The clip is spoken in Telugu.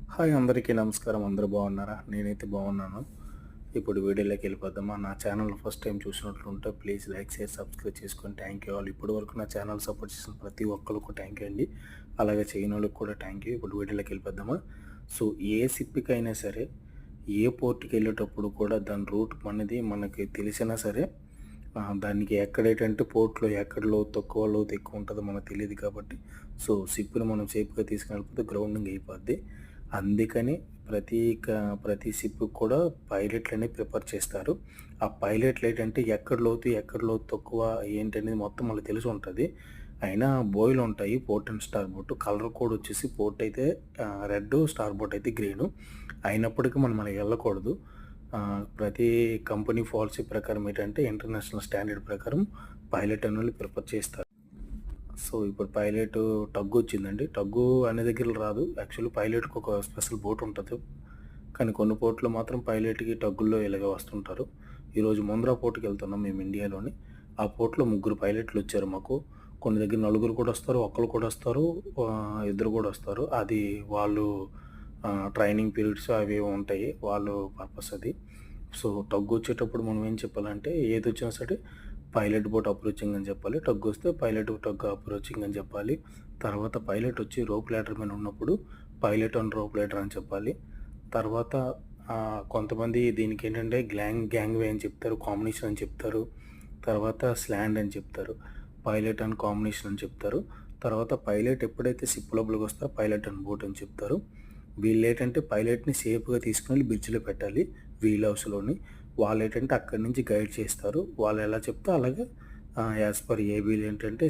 హాయ్ అందరికీ నమస్కారం. అందరూ బాగున్నారా? నేనైతే బాగున్నాను. ఇప్పుడు వీడియోలోకి వెళ్ళిపోదామా? నా ఛానల్ ఫస్ట్ టైం చూసినట్లుంటే ప్లీజ్ లైక్, షేర్, సబ్స్క్రైబ్ చేసుకొని థ్యాంక్ యూ ఆల్. ఇప్పటి వరకు నా ఛానల్ సపోర్ట్ చేసిన ప్రతి ఒక్కరికి థ్యాంక్ యూ అండి. అలాగే చేయని వాళ్ళకి కూడా థ్యాంక్ యూ. ఇప్పుడు వీడియోలోకి వెళ్ళిపోదామా? సో ఏ షిప్‌కైనా సరే, ఏ పోర్ట్‌కి వెళ్ళేటప్పుడు కూడా దాని రూట్ అనేది మనకి తెలిసినా సరే దానికి ఎక్కడేంటంటే పోర్ట్‌లో ఎక్కడ లోతు తక్కువ, లోతు ఎక్కువ ఉంటుందో మనకు తెలీదు కాబట్టి సో షిప్‌ని మనం సేఫ్‌గా తీసుకెళ్ళిపోతే గ్రౌండింగ్ అయిపోద్ది. అందుకని ప్రతి షిప్‌కి కూడా పైలట్‌లనేవి ప్రిఫర్ చేస్తారు. ఆ పైలట్‌లు ఏంటంటే ఎక్కడ లోతు తక్కువ ఏంటనేది మొత్తం వాళ్ళకి తెలిసి ఉంటది. అయినా బోయలుంటాయి port and starboard. Colour code వచ్చేసి పోర్ట్ అయితే రెడ్డు, స్టార్ బోట్ అయితే గ్రీను. అయినప్పటికీ మనం అలా వెళ్ళకూడదు. ప్రతి కంపెనీ పాలసీ ప్రకారం ఏంటంటే ఇంటర్నేషనల్ స్టాండర్డ్ ప్రకారం పైలట్ అనేవాళ్ళు ప్రిఫర్ చేస్తారు. సో ఇప్పుడు పైలట్ టగ్గు వచ్చిందండి. టగ్గు అన్ని దగ్గర రాదు. యాక్చువల్లీ పైలట్‌కి ఒక స్పెషల్ బోట్ ఉంటది. కానీ కొన్ని పోర్ట్‌లో మాత్రం పైలట్‌కి టగ్గుల్లో ఇలాగే వస్తుంటారు. ఈరోజు ముంద్రా పోర్ట్‌కి వెళ్తున్నాం మేము ఇండియాలోని. ఆ పోర్ట్‌లో ముగ్గురు పైలట్లు వచ్చారు మాకు. కొన్ని దగ్గర నలుగురు కూడా వస్తారు. ఒక్కళ్ళు కూడా వస్తారు. ఇద్దరు కూడా వస్తారు. అది వాళ్ళు ట్రైనింగ్ పీరియడ్స్ అవి ఇవి ఉంటాయి. వాళ్ళు పర్పస్ అది. సో టగ్ వచ్చేటప్పుడు మనం ఏం చెప్పాలంటే ఏదొచ్చినా సరే పైలట్ బోట్ అప్రోచింగ్ అని చెప్పాలి. టగ్ వస్తే పైలట్ టగ్ అప్రోచింగ్ అని చెప్పాలి. తర్వాత పైలట్ వచ్చి రోప్ లాడర్ మీద ఉన్నప్పుడు పైలట్ ఆన్ రోప్ లాడర్ అని చెప్పాలి. తర్వాత కొంతమంది దీనికేంటంటే గ్యాంగ్‌వే అని చెప్తారు. కాంబినేషన్ అని చెప్తారు. తర్వాత స్లాండ్ అని చెప్తారు. పైలట్ అండ్ కాంబినేషన్ అని చెప్తారు. తర్వాత పైలట్ ఎప్పుడైతే షిప్ లోపలికి వస్తారో పైలట్ అండ్ బోట్ అని చెప్తారు. వీళ్ళేంటంటే పైలట్‌ని సేఫ్‌గా తీసుకెళ్ళి బ్రిడ్జ్‌లో పెట్టాలి వీల్ హౌస్‌లోని. వాళ్ళేంటంటే అక్కడి నుంచి గైడ్ చేస్తారు. వాళ్ళు ఎలా చెప్తే అలాగే యాస్ పర్ ఏబీలు ఏంటంటే